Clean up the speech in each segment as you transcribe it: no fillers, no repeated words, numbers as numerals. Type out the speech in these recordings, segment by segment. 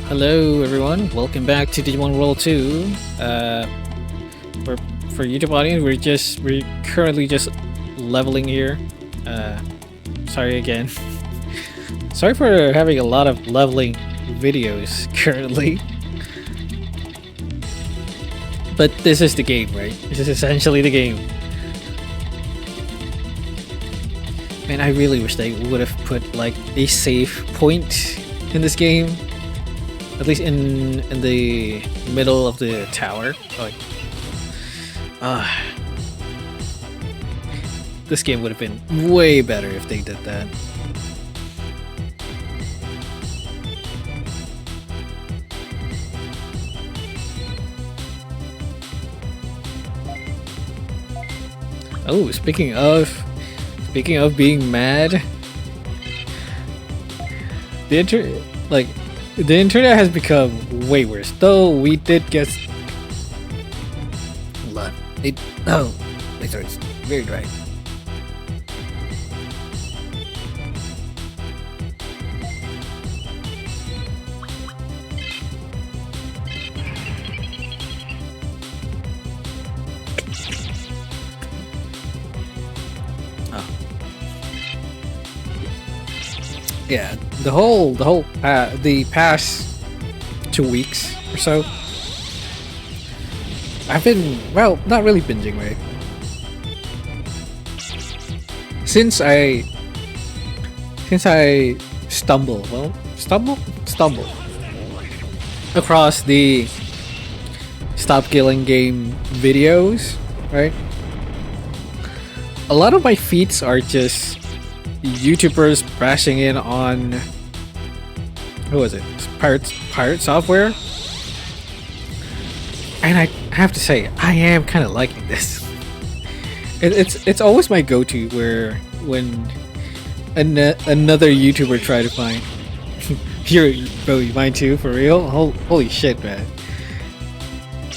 Hello everyone, welcome back to Digimon World 2. For for YouTube audience, we're currently just leveling here. Sorry again. Sorry for having a lot of leveling videos currently. But this is the game, right? This is essentially the game. Man, I really wish they would have put like a save point in this game. At least in the middle of the tower. Like, this game would have been way better if they did that. Oh, speaking of being mad, the internet has become way worse. Though we did get. Hold on. My throat's very dry. Yeah, the past 2 weeks or so, I've been, well, not really binging, right? Since I stumble across the Stop Killing Game videos, right? A lot of my feeds are just YouTubers bashing in on, who was it? Pirate Software. And I have to say, I am kind of liking this. It's always my go-to when another YouTuber try to find here, bro. You mind too, for real? Holy shit, man!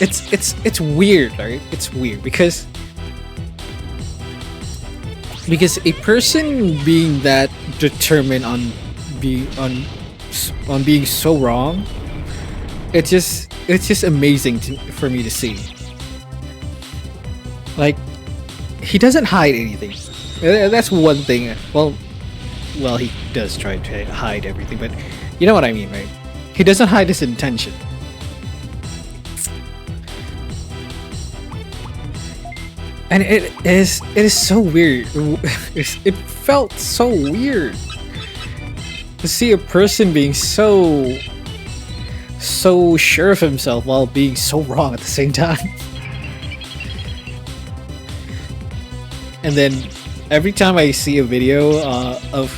It's weird, right? It's weird because a person being that determined on being so wrong, it's just amazing for me to see. Like, he doesn't hide anything. That's one thing. Well, he does try to hide everything, but you know what I mean, right? He doesn't hide his intention. And it is so weird. It felt so weird to see a person being so sure of himself while being so wrong at the same time. And then every time I see a video of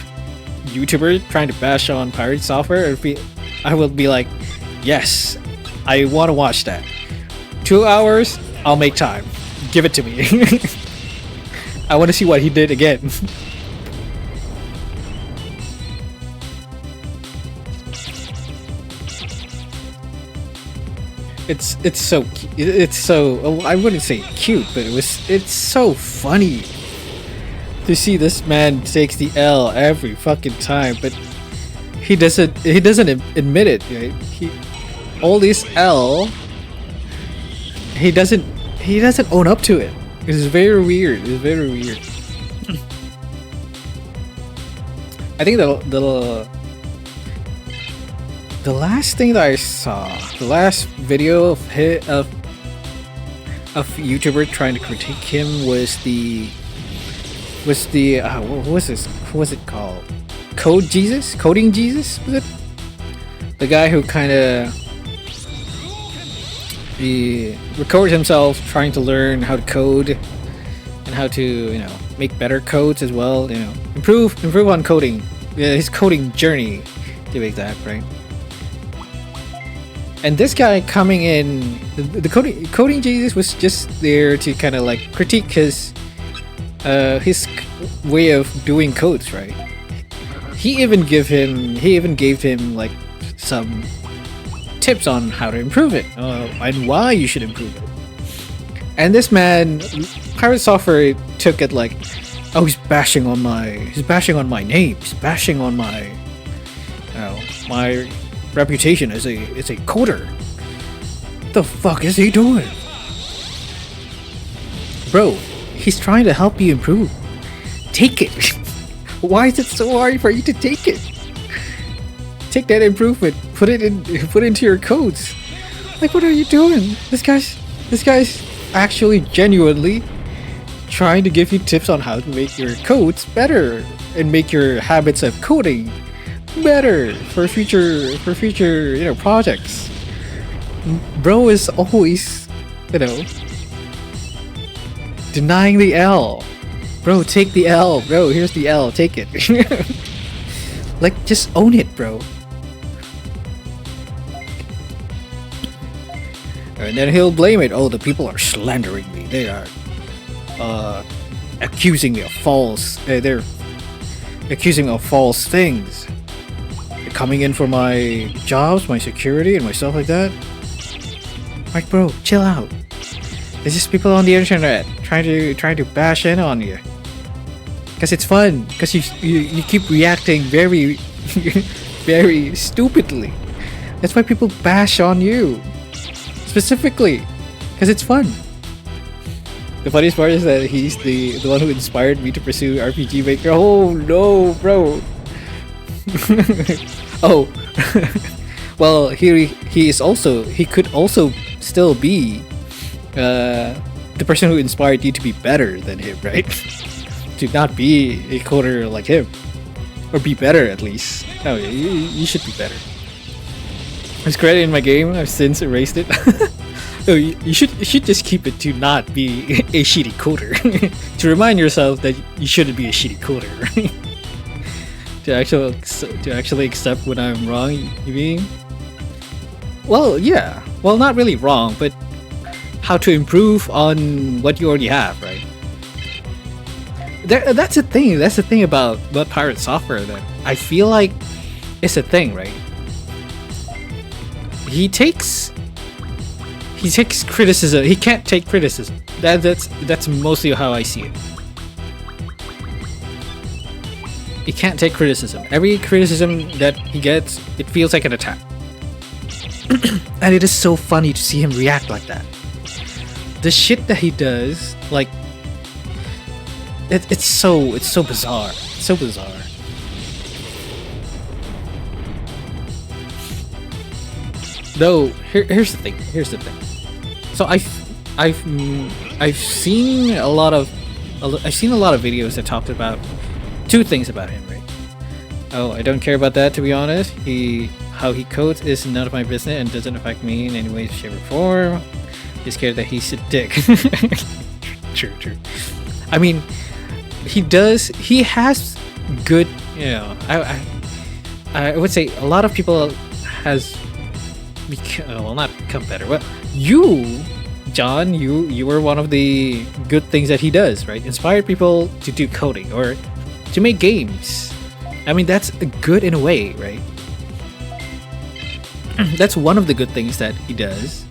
YouTuber trying to bash on Pirate Software, I will be like, yes, I want to watch that. 2 hours, I'll make time. Give it to me. I want to see what he did again. It's so I wouldn't say cute, but it's so funny to see this man takes the L every fucking time, but he doesn't admit it. Right? All this L, he doesn't own up to it. It's very weird. I think the last thing that I saw, the last video of YouTuber trying to critique him was the what was this? What was it called? Coding Jesus? Was it? The guy who kind of he records himself trying to learn how to code and how to, make better codes as well, improve on coding, his coding journey, to be exact, right? And this guy coming in, the coding Jesus was just there to kind of like critique his way of doing codes, right? He even gave him like some tips on how to improve it, and why you should improve it. And this man, Pirate Software, took it like, oh, he's bashing on my name, he's bashing on my reputation as a coder. The fuck is he doing? Bro, he's trying to help you improve. Take it. Why is it so hard for you to take it? Take that improvement, put it into your codes. Like, what are you doing? This guy's actually genuinely trying to give you tips on how to make your codes better and make your habits of coding better for future projects. Bro is always denying the L. Bro, take the L. Bro, here's the L. Take it. Like, just own it, bro. And then he'll blame it. Oh, the people are slandering me. They are accusing me of false. They're accusing me of false things. They're coming in for my jobs, my security, and my stuff like that. Like, bro, chill out. There's just people on the internet trying to bash in on you. Cause it's fun. Cause you keep reacting very very stupidly. That's why people bash on you. Specifically. Cause it's fun. The funniest part is that he's the one who inspired me to pursue RPG Maker. Oh no, bro. Oh. Well, he could also still be the person who inspired you to be better than him, right? To not be a coder like him, or be better at least. No, you should be better. There's credit in my game. I've since erased it. No, you should just keep it to not be a shitty coder. To remind yourself that you shouldn't be a shitty coder. Right? To actually accept when I'm wrong. You mean? Well, yeah. Well, not really wrong, but how to improve on what you already have, right? That's the thing. That's the thing about Pirate Software that I feel like it's a thing, right? He takes criticism. He can't take criticism. That's mostly how I see it. He can't take criticism. Every criticism that he gets, it feels like an attack. And it is so funny to see him react like that. The shit that he does, like, it's so bizarre. It's so bizarre. Though here's the thing. So I've seen a lot of videos that talked about two things about him, right? Oh, I don't care about that, to be honest. How he codes is none of my business and doesn't affect me in any way, shape, or form. He's scared that he's a dick. True. I mean, he has good, I would say a lot of people has not become better. Well, you, John, you were one of the good things that he does, right? Inspired people to do coding or to make games. I mean, that's good in a way, right? That's one of the good things that he does.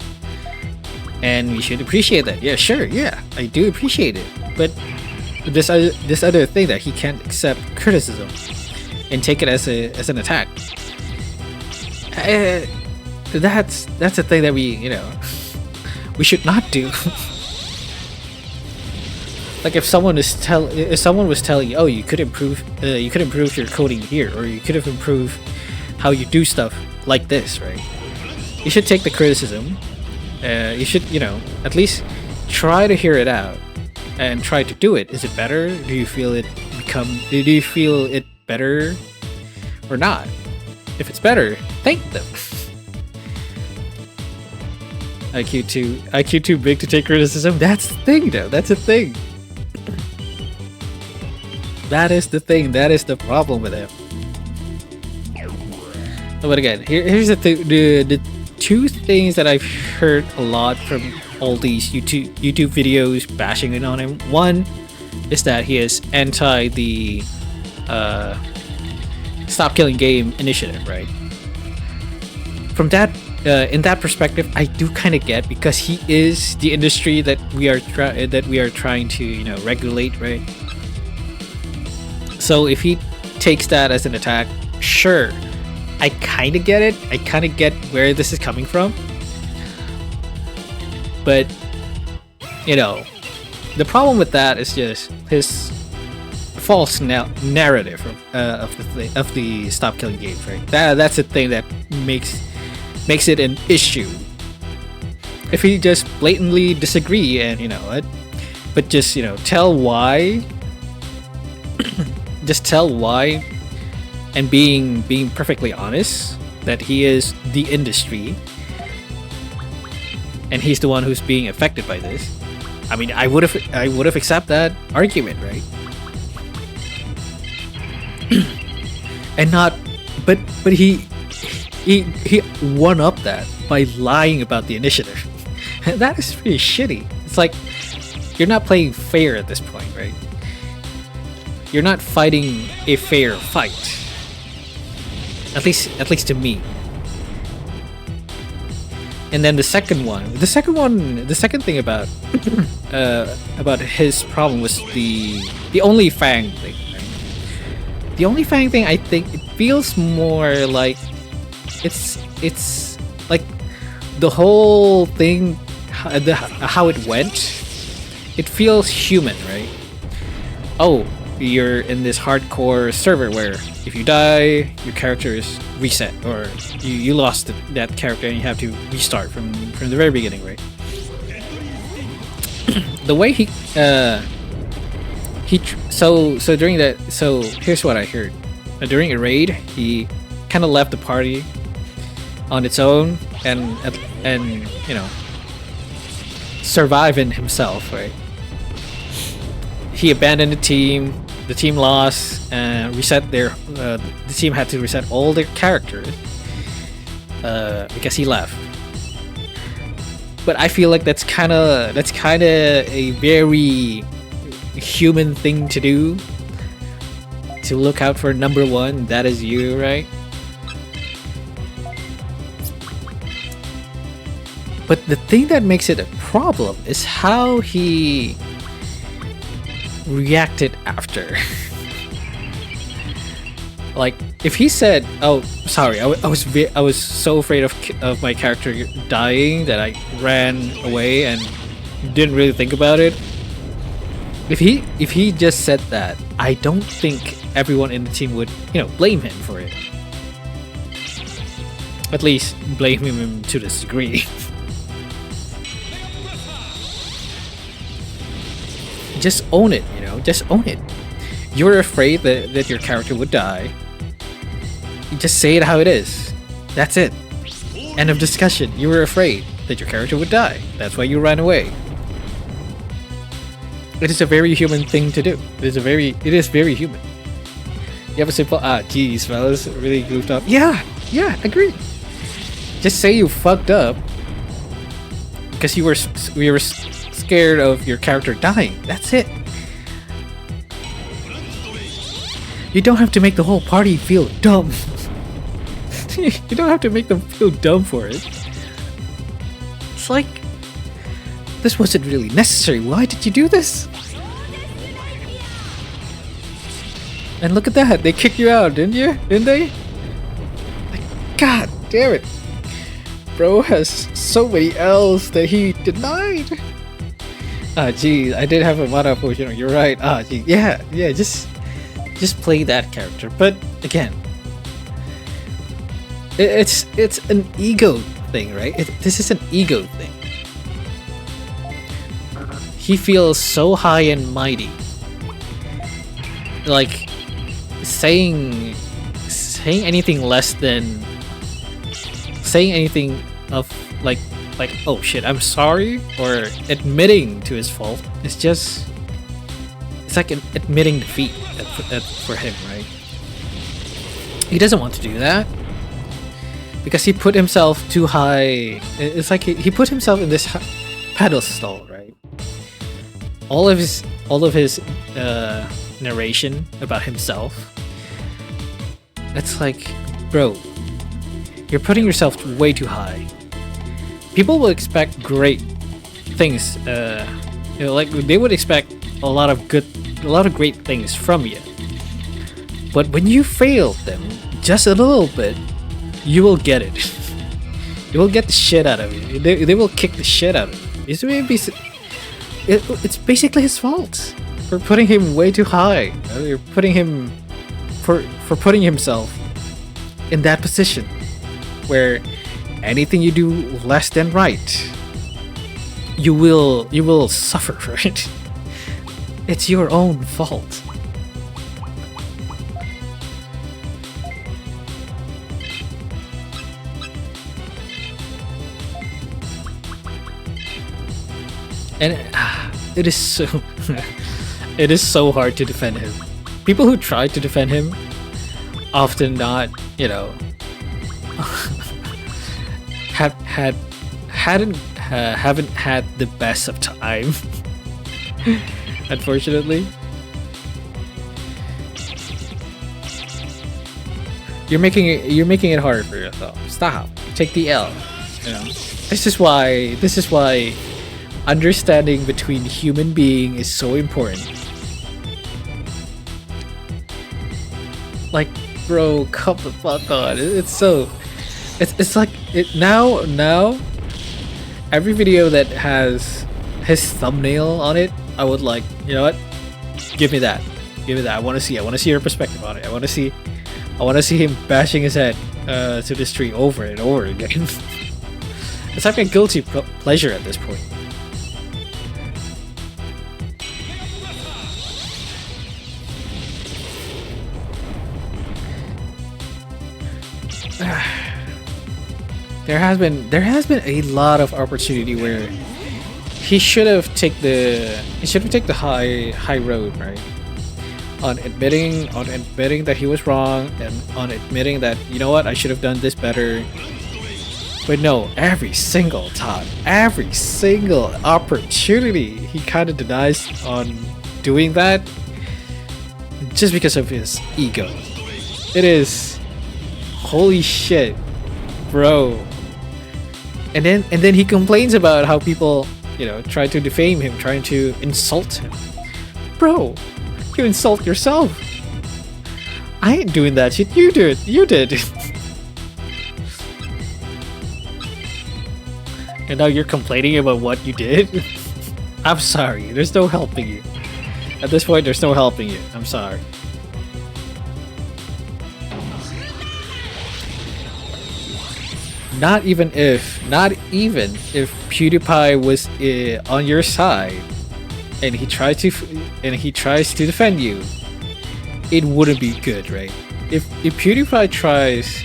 And we should appreciate that. Yeah, sure, yeah. I do appreciate it. But this other thing that he can't accept criticism and take it as an attack. That's a thing that we should not do. Like if someone was telling you, oh, you could improve your coding here, or you could have improved how you do stuff like this, right? You should take the criticism. You should, at least try to hear it out and try to do it. Is it better? Do you feel it better or not? If it's better, thank them. IQ too big to take criticism. That's the thing, though. That's the thing. That is the thing. That is the problem with him. But again, here's the two things that I've heard a lot from all these YouTube videos bashing in on him. One is that he is anti the Stop Killing Game initiative, right? From that, in that perspective, I do kind of get, because he is the industry that we are trying to regulate, right? So if he takes that as an attack, sure, I kind of get it. I kind of get where this is coming from. But, you know, the problem with that is just his false narrative of the stop killing games, right? That's the thing that makes it an issue. If he just blatantly disagree and but just tell why, just tell why, and being perfectly honest that he is the industry and he's the one who's being affected by this. I mean, I would have accepted that argument, right? And not, but he won up that by lying about the initiative. That is pretty shitty. It's like you're not playing fair at this point, right? You're not fighting a fair fight. At least to me. And then the second thing about his problem was the only Fang thing. Right? The only Fang thing, I think it feels more like it's like the whole thing, how it went. It feels human, right? Oh, you're in this hardcore server where if you die, your character is reset, or you lost that character and you have to restart from the very beginning, right? The way so during that, so here's what I heard. During a raid, he kind of left the party on its own and surviving himself, right? He abandoned the team. The team lost and reset the team had to reset all their characters because he left. But I feel like that's kind of a very human thing to do, to look out for number one. That is you, right? But the thing that makes it a problem is how he reacted after. Like, if he said, "Oh, sorry, I was so afraid of my character dying that I ran away and didn't really think about it." If he just said that, I don't think everyone in the team would blame him for it. At least blame him to this degree. Just own it, just own it. You were afraid that your character would die. You just say it how it is. That's it. End of discussion. You were afraid that your character would die. That's why you ran away. It is a very human thing to do. It is very human. You have a simple, geez, fellas, really goofed up. Yeah, agree. Just say you fucked up because you were scared of your character dying. That's it. You don't have to make the whole party feel dumb. You don't have to make them feel dumb for it. It's like, this wasn't really necessary. Why did you do this? And look at that. They kicked you out, didn't you? Didn't they? Like, God damn it. Bro has so many L's that he denied. Geez, I did have a mana potion. You're right. Gee, yeah, just play that character. But again, it's an ego thing, right? This is an ego thing. He feels so high and mighty. Like saying anything less than saying anything of like, oh shit, I'm sorry, or admitting to his fault. It's like admitting defeat for him, right? He doesn't want to do that because he put himself too high. It's like he put himself in this pedestal, right? All of his narration about himself. It's like, bro, you're putting yourself way too high. People will expect great things. Like they would expect a lot of great things from you. But when you fail them just a little bit, you will get it. You will get the shit out of you. They will kick the shit out of you. It's basically his fault for putting him way too high. You're putting him for putting himself in that position where anything you do less than right, you will suffer for it. It's your own fault. And it is so it is so hard to defend him. People who try to defend him often not, haven't had the best of time. Unfortunately, you're making it hard for yourself. Stop. Take the L. This is why understanding between human being is so important. Like, bro, come the fuck on. It's like it now. Every video that has his thumbnail on it, I would like, you know what? Give me that. I want to see your perspective on it. I want to see him bashing his head to this tree over and over again. It's like a guilty pleasure at this point. There has been a lot of opportunity where he should have taken the high road, right? On admitting that he was wrong, and on admitting that, you know what, I should have done this better. But no, every single time, every single opportunity, he kind of denies on doing that just because of his ego. It is holy shit, bro. And then he complains about how people, try to defame him, trying to insult him. Bro, you insult yourself. I ain't doing that shit. You did. And now you're complaining about what you did? I'm sorry. There's no helping you. At this point, there's no helping you. I'm sorry. Not even if PewDiePie was on your side and he tries to defend you, it wouldn't be good, right? If PewDiePie tries,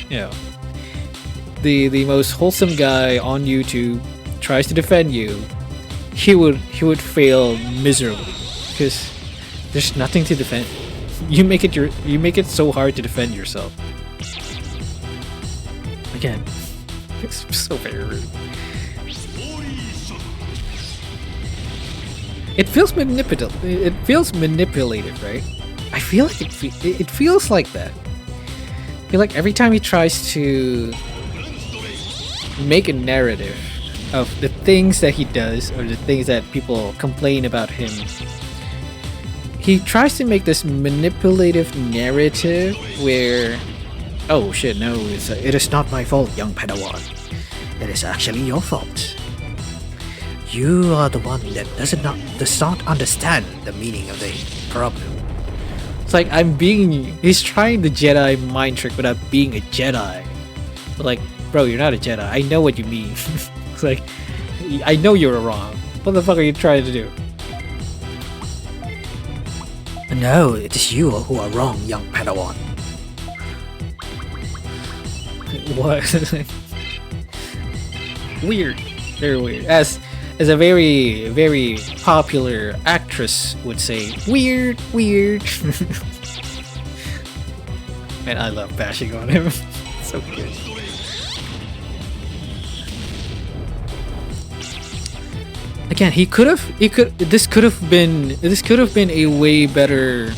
the most wholesome guy on YouTube tries to defend you, he would fail miserably because there's nothing to defend. You make it so hard to defend yourself. Again, it's so very rude. It feels manipulative. It feels manipulative, right? I feel like it feels like that. I feel like every time he tries to make a narrative of the things that he does or the things that people complain about him, he tries to make this manipulative narrative where, oh shit, no, it is not my fault, young Padawan. It is actually your fault. You are the one that does not understand the meaning of the problem. It's like he's trying the Jedi mind trick without being a Jedi. But like, bro, you're not a Jedi. I know what you mean. It's like, I know you're wrong. What the fuck are you trying to do? No, it is you who are wrong, young Padawan. What? Weird. Very weird. As a very, very popular actress would say, weird. Man, I love bashing on him. So good. Again, this could have been a way better,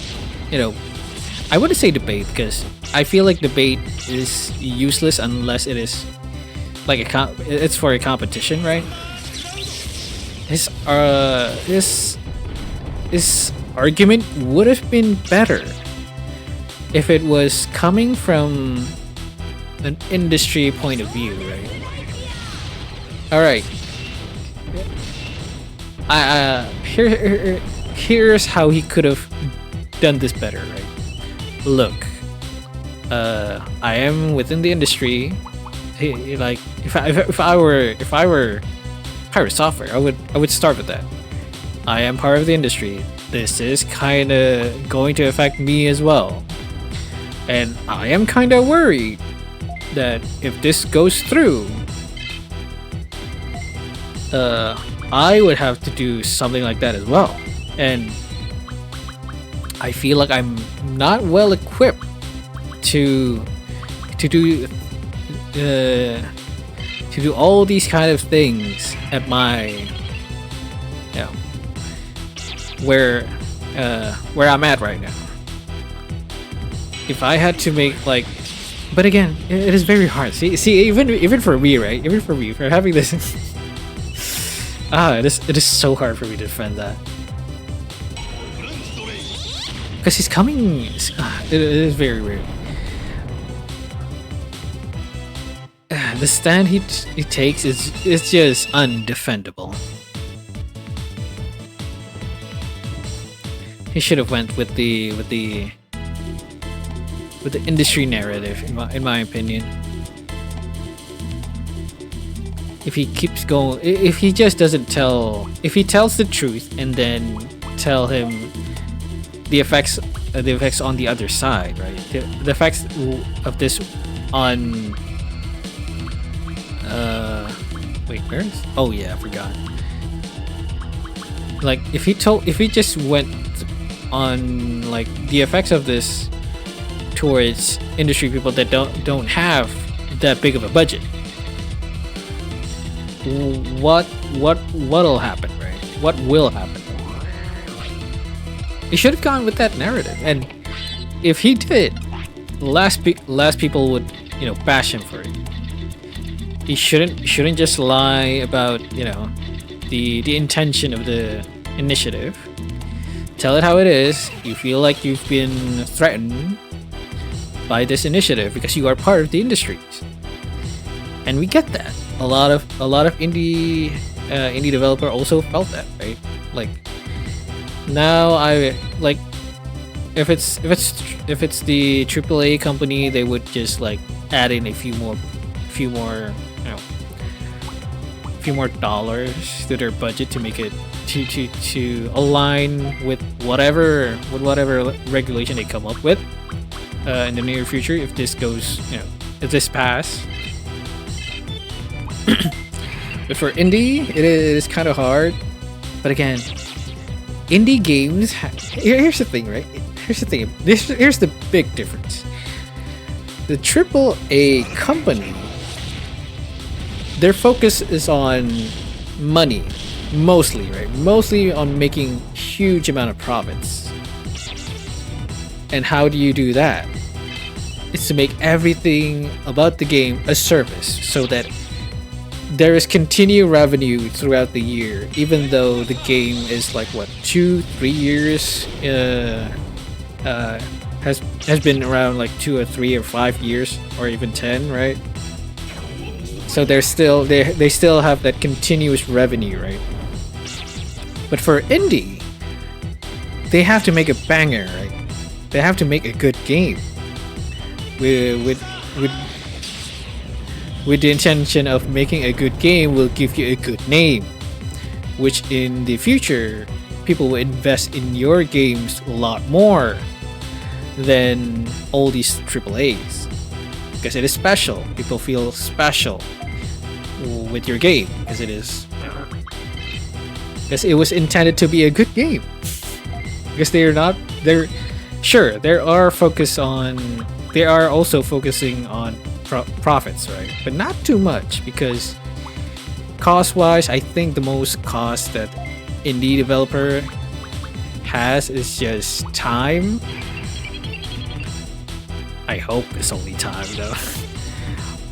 I wouldn't say debate, because I feel like debate is useless unless it is like it's for a competition, right? His argument would have been better if it was coming from an industry point of view, right? All right. Here's how he could have done this better, right? Look, I am within the industry. Like, if I were software, I would start with that. I am part of the industry. This is kind of going to affect me as well, and I am kind of worried that if this goes through, I would have to do something like that as well, and I feel like I'm not well equipped to do to do all these kind of things at my, you know, where I'm at right now. If I had to make like, but again, it is very hard. See, even for me, right? Even for me, for having this, it is so hard for me to defend that. Because he's coming. It is very weird. The stand he takes is just undefendable. He should have went with the industry narrative, in my opinion. If he keeps going, if he just doesn't tell, if he tells the truth and then tell him the effects on the other side, right? The effects of this on wait, where is? Oh yeah, I forgot. Like if he just went on like the effects of this towards industry people that don't have that big of a budget, what'll happen, right? What will happen? He should have gone with that narrative, and if he did, last people would, you know, bash him for it. He shouldn't just lie about, you know, the intention of the initiative. Tell it how it is. You feel like you've been threatened by this initiative because you are part of the industries, and we get that. A lot of indie developer also felt that, right? Like now, I like if it's the AAA company, they would just like add in a few more dollars to their budget to make it to align with whatever regulation they come up with in the near future. If this goes, you know, if this pass. But for indie, it is kind of hard. But again, indie games. Here's the thing, right? Here's the thing. Here's the big difference. The AAA company, their focus is on money, mostly, right? Mostly on making huge amount of profits. And how do you do that? It's to make everything about the game a service, so that there is continued revenue throughout the year, even though the game is like what 2-3 years has been around, like 2 or 3 or 5 years, or even 10, right? So they still have that continuous revenue, right? But for indie, they have to make a banger, right? They have to make a good game with the intention of making a good game will give you a good name, which in the future people will invest in your games a lot more than all these AAAs, because it is special. People feel special with your game because it was intended to be a good game. Because they are also focusing on profits, right? But not too much, because cost-wise, I think the most cost that indie developer has is just time. I hope it's only time, though.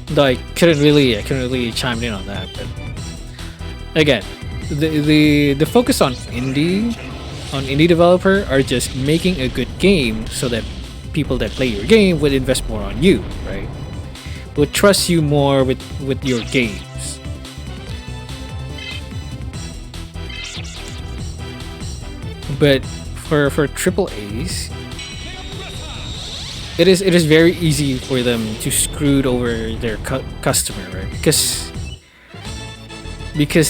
Though I couldn't really chime in on that. But again, the focus on indie developer are just making a good game so that people that play your game would invest more on you, right? will trust you more with your games. But for triple A's, it is very easy for them to screw over their customer, right? Because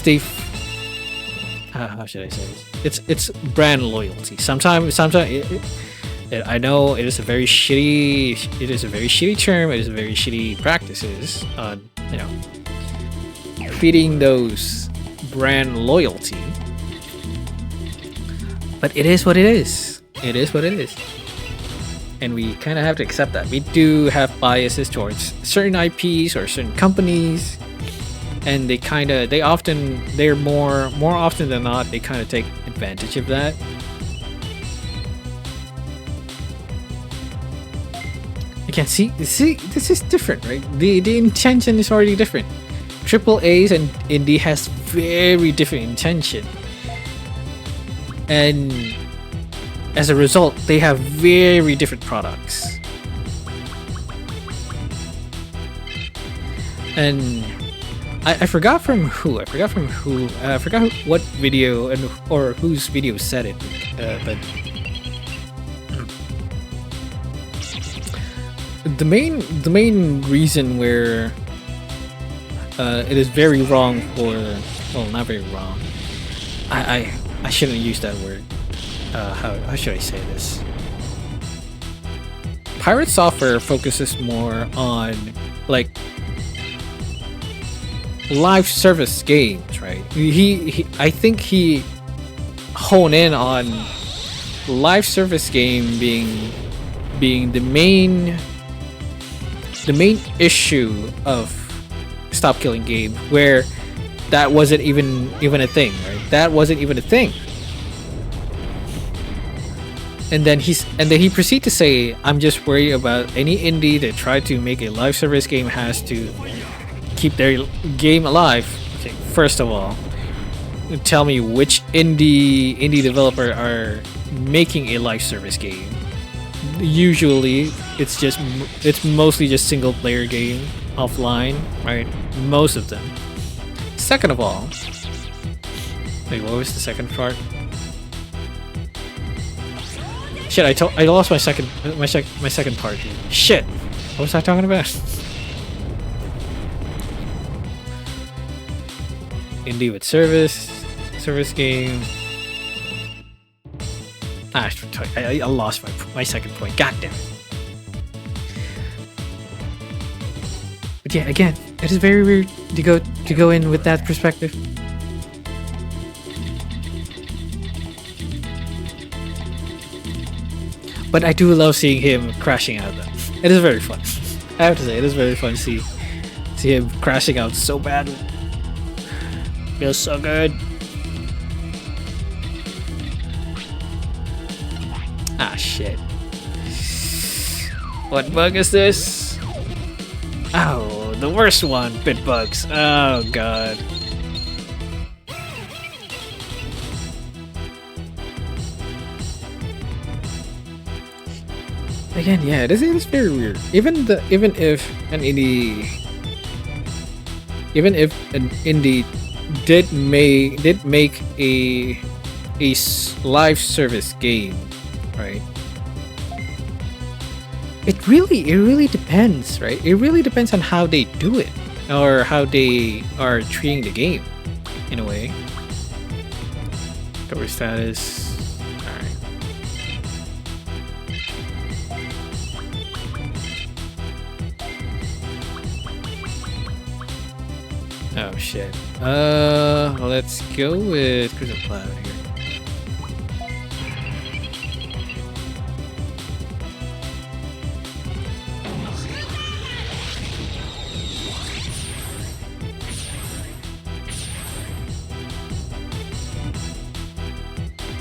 they how should I say this? It's brand loyalty. Sometimes I know it is a very shitty term. It is a very shitty practices on feeding those brand loyalty. But it is what it is. It is what it is. And we kind of have to accept that. We do have biases towards certain IPs or certain companies, and they're more often than not, they kind of take advantage of that. Again, see, this is different, right? The intention is already different. Triple A's and indie has very different intention, and as a result, they have very different products. And I forgot from who. I forgot what video or whose video said it. But the main reason where it is very wrong for, well, not very wrong. I shouldn't use that word. How should I say this? Pirate Software focuses more on like live service games, right? I think he honed in on live service game being the main issue of Stop Killing Game, where that wasn't even a thing, right? That wasn't even a thing. And then he proceeded to say, "I'm just worried about any indie that try to make a live service game has to keep their game alive." Okay, first of all, tell me which indie developer are making a live service game. Usually, it's mostly just single player game offline, right? Most of them. Second of all, wait, what was the second part? Shit, I lost my second part. Shit, what was I talking about? Indie with service game. I lost my second point. God damn it. But yeah, again, it is very weird to go in with that perspective. But I do love seeing him crashing out though. It is very fun. I have to say, it is very fun to see him crashing out so badly. Feels so good. Ah, shit. What bug is this? Oh, the worst one, bit bugs. Oh god. Again, yeah, it is very weird. Even if an indie did make a live service game, right? It really depends, right? It really depends on how they do it or how they are treating the game, in a way. Cover status. Oh shit. Let's go with Crystal Cloud here.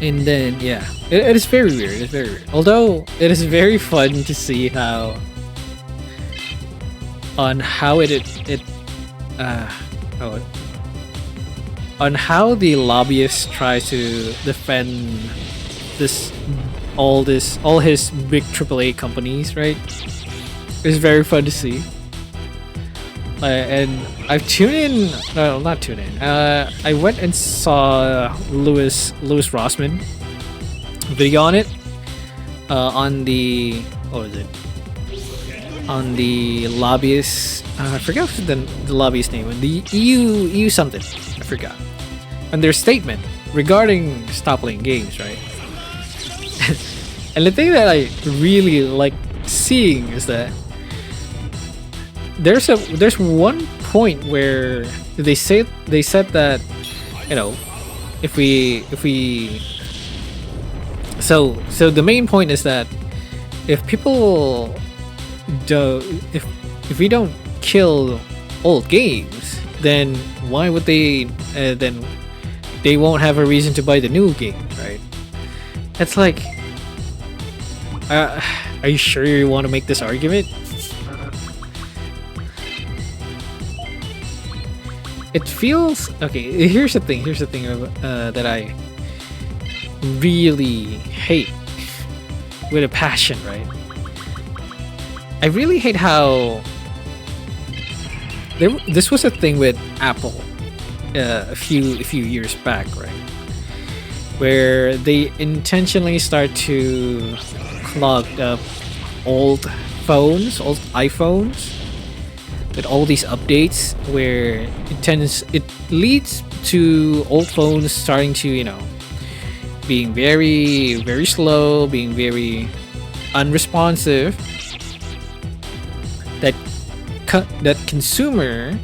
And then yeah, it is very weird. It's very weird. Although it is very fun to see how on how on how the lobbyists try to defend all his big AAA companies, right? It's very fun to see. And I've tuned in. No, not tuned in. I went and saw Lewis Rossman video on it. On the what was it? On the lobbyist. I forgot the lobbyist name. The EU something. I forgot. And their statement regarding stop playing games, right? And the thing that I really like seeing is that there's one point where they said that, you know, if we so the main point is that if people do if we don't kill old games, then why would then they won't have a reason to buy the new game, right? It's like, are you sure you want to make this argument? It feels okay. Here's the thing that I really hate with a passion, right? I really hate how this was a thing with Apple a few years back, right? Where they intentionally start to clog up old iPhones with all these updates, where it leads to old phones starting to, you know, being very, very slow, being very unresponsive, that consumer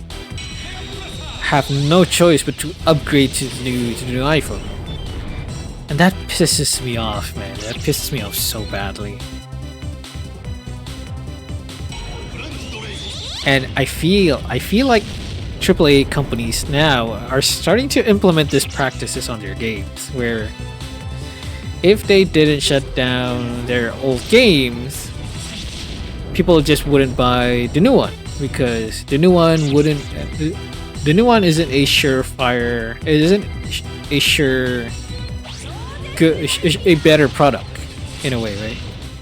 have no choice but to upgrade to the new iPhone. And that pisses me off, man. That pisses me off so badly. And I feel like AAA companies now are starting to implement these practices on their games, where if they didn't shut down their old games, people just wouldn't buy the new one, because the new one isn't a surefire, it isn't a sure good, a better product in a way, right?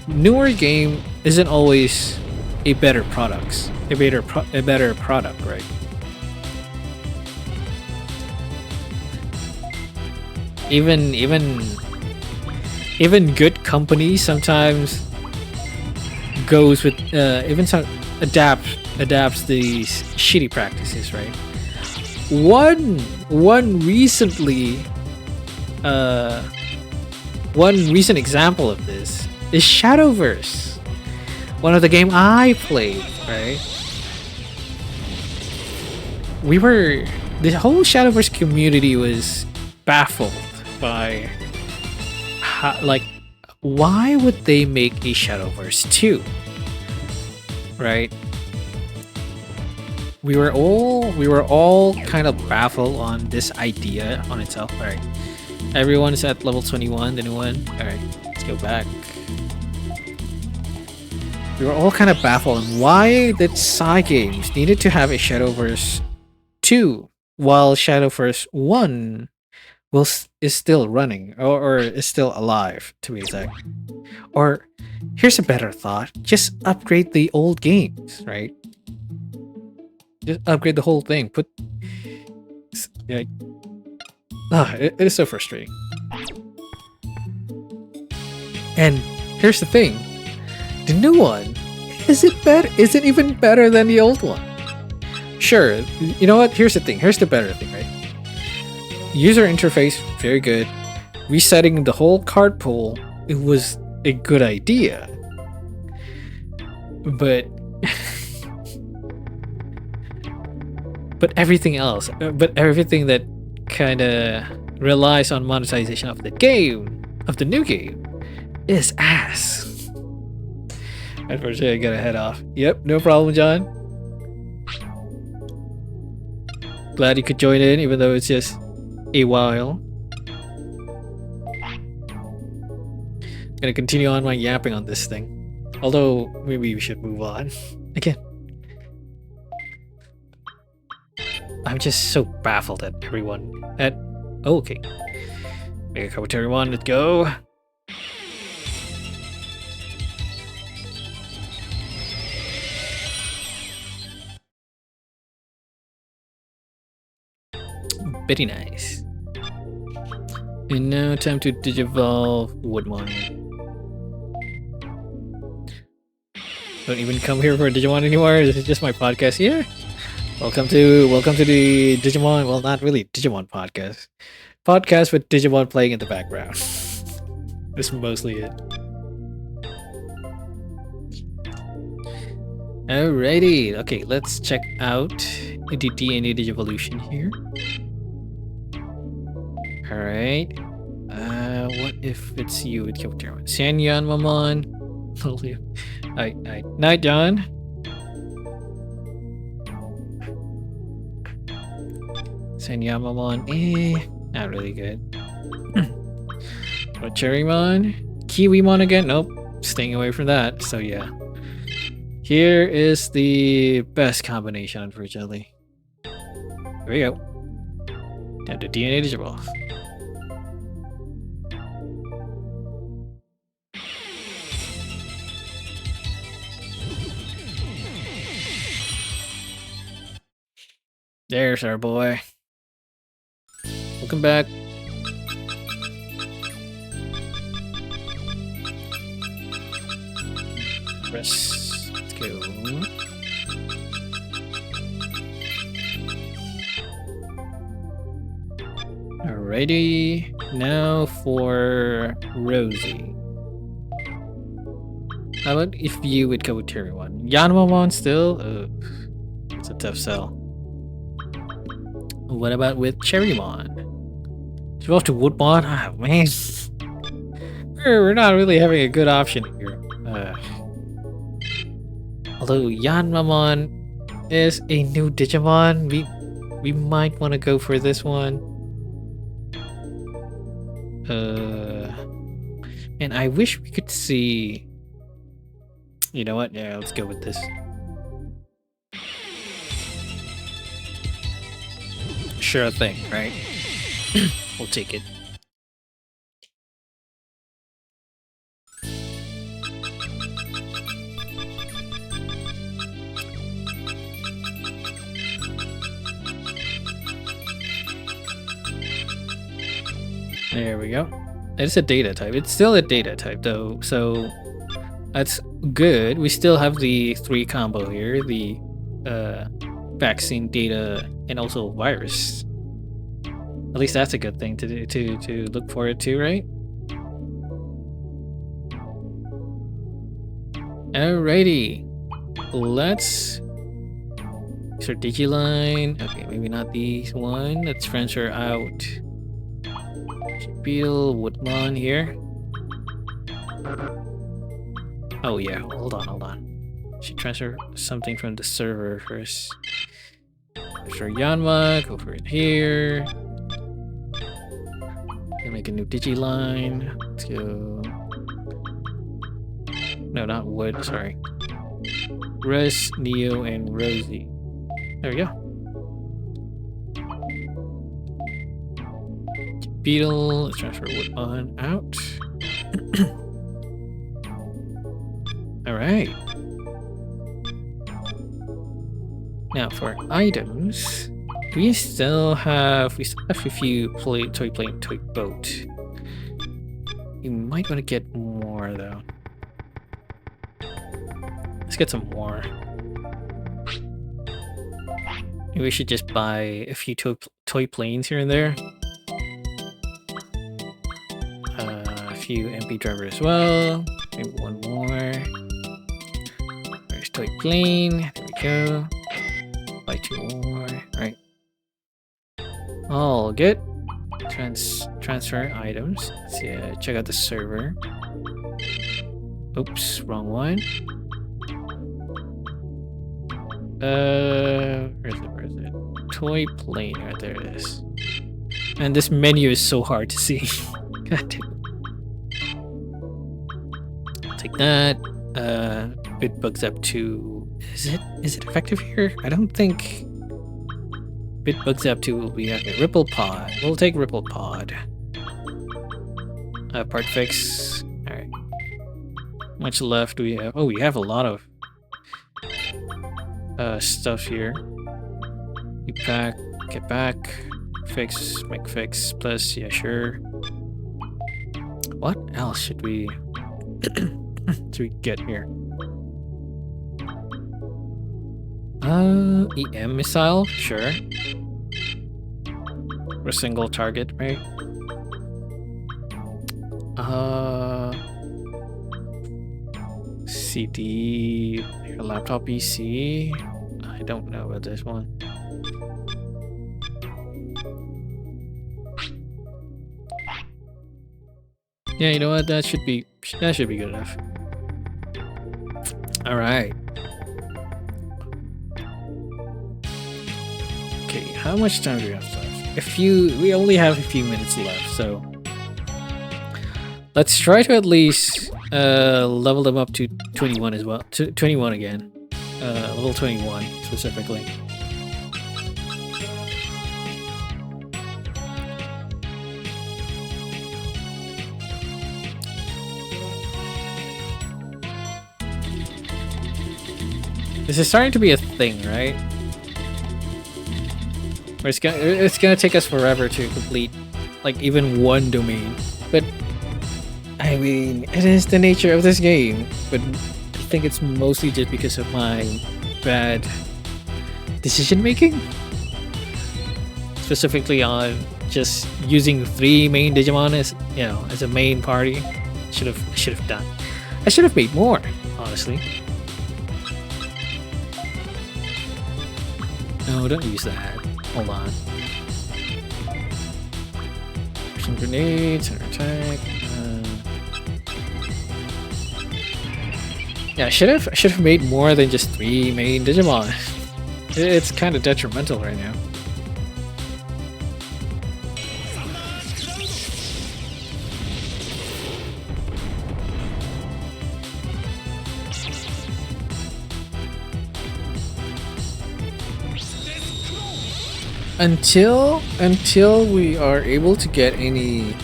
Newer game isn't always a better product, right? Even good companies sometimes goes with even some adapts these shitty practices, right? One recent example of this is Shadowverse, one of the game I played, right? The whole Shadowverse community was baffled by why would they make a Shadowverse 2, right? We were all kind of baffled on this idea on itself. All right, everyone's at level 21, the new one. All right, let's go back. We were all kind of baffled on why that Cygames needed to have a Shadowverse 2 while Shadowverse 1 is still running, or is still alive, to be exact. Or here's a better thought: just upgrade the old games, right? Just upgrade the whole thing. It is so frustrating. And here's the thing: the new one is it even better than the old one? Sure, you know what? Here's the thing. Here's the better thing, right? User interface, very good. Resetting the whole card pool, it was a good idea. But everything else, everything that kind of relies on monetization of the new game, is ass. Unfortunately, I gotta head off. Yep, no problem, John. Glad you could join in, even though it's just a while. Gonna continue on my yapping on this thing. Although, maybe we should move on. Again, I'm just so baffled at everyone. Oh, okay. Make a cup of tea, everyone. Let's go. Very nice. And now time to digivolve Woodmon. Don't even come here for Digimon anymore. This is just my podcast here. Welcome to the Digimon. Well, not really Digimon podcast. Podcast with Digimon playing in the background. That's mostly it. Alrighty. Okay, let's check out the DNA Digivolution here. Alright. What if it's you with Kyotero? Sanyan Mamon. Alright. Night, John. Sanyan Mamon. Not really good. What Cherrymon? Kiwimon again? Nope. Staying away from that. So yeah. Here is the best combination, unfortunately. Here we go. Time to DNA Digivolve. There's our boy. Welcome back. Let's go. Alrighty. Now for Rosie. How about if you would go with Terry one? Yanmamon still? It's a tough sell. What about with Cherrymon? Should we go to Woodmon? Ah, man. We're not really having a good option here. Although Yanmamon is a new Digimon, we might want to go for this one. And I wish we could see... You know what? Yeah, let's go with this. Sure thing, right? We'll take it. There we go. It's a data type. It's still a data type though, so that's good. We still have the 3 combo here, the vaccine, data, and also virus. At least that's a good thing to look forward to, right? Alrighty. Let's start Digiline. Okay, maybe not these one. Let's transfer out Beetle, Woodmon here. Oh yeah, hold on. Should transfer something from the server first. For Yanma, go for it here. Gonna make a new Digiline. Let's go. No, not Wood, sorry. Russ, Neo, and Rosie. There we go. Beetle, let's transfer Woodmon out. Alright. Now for items, we still have a few toy plane, toy boat. You might want to get more though. Let's get some more. Maybe we should just buy a few toy planes here and there. A few MP drivers as well. Maybe one more. There's toy plane. There we go. Buy 2 more. Alright. All good. Transfer items. Let's check out the server. Oops, wrong one. Where is it? Toy plane. Right there it is. And this menu is so hard to see. God damn. Take that. Bitbugs up to... Is it effective here? I don't think... Bitbugs up to will be... Okay, Ripple Pod. We'll take Ripple Pod. Part fix. Alright. Much left do we have? Oh, we have a lot of stuff here. You pack, get back. Fix, make fix, plus, yeah, sure. What else should we get here? EM missile, sure. For a single target, right? CD, laptop PC. I don't know about this one. Yeah, you know what? That should be good enough. All right. Okay, how much time do we have left? We only have a few minutes left, so let's try to at least level them up to 21 as well. To 21 again. Level 21 specifically. This is starting to be a thing, right? Where it's gonna take us forever to complete, like, even one domain. But I mean, it is the nature of this game. But I think it's mostly just because of my bad decision making, specifically on just using 3 main Digimon as as a main party. I should have done. I should have made more, honestly. No, don't use that. Hold on. Some grenades, center attack. Yeah, I should have made more than just 3 main Digimon. It's kind of detrimental right now. Until we are able to get any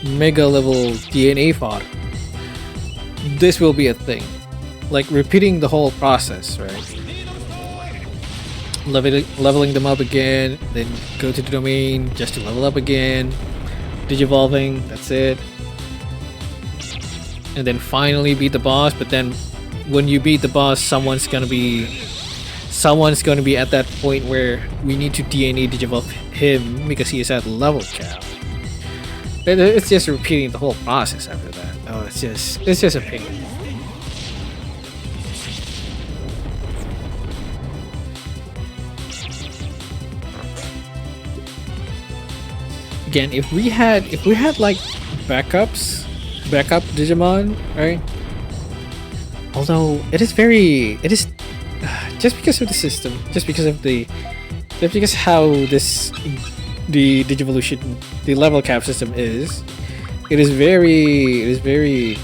mega level DNA fodder, this will be a thing. Like repeating the whole process, right? Leveling them up again, then go to the domain just to level up again. Digivolving, that's it. And then finally beat the boss, but then when you beat the boss, someone's gonna be at that point where we need to DNA Digivolve him because he is at level cap. It's just repeating the whole process after that. Oh, it's just a pain. Again, if we had like backup Digimon, right? Although it is just because of the system, just because how the Digivolution, the level cap system is, it is very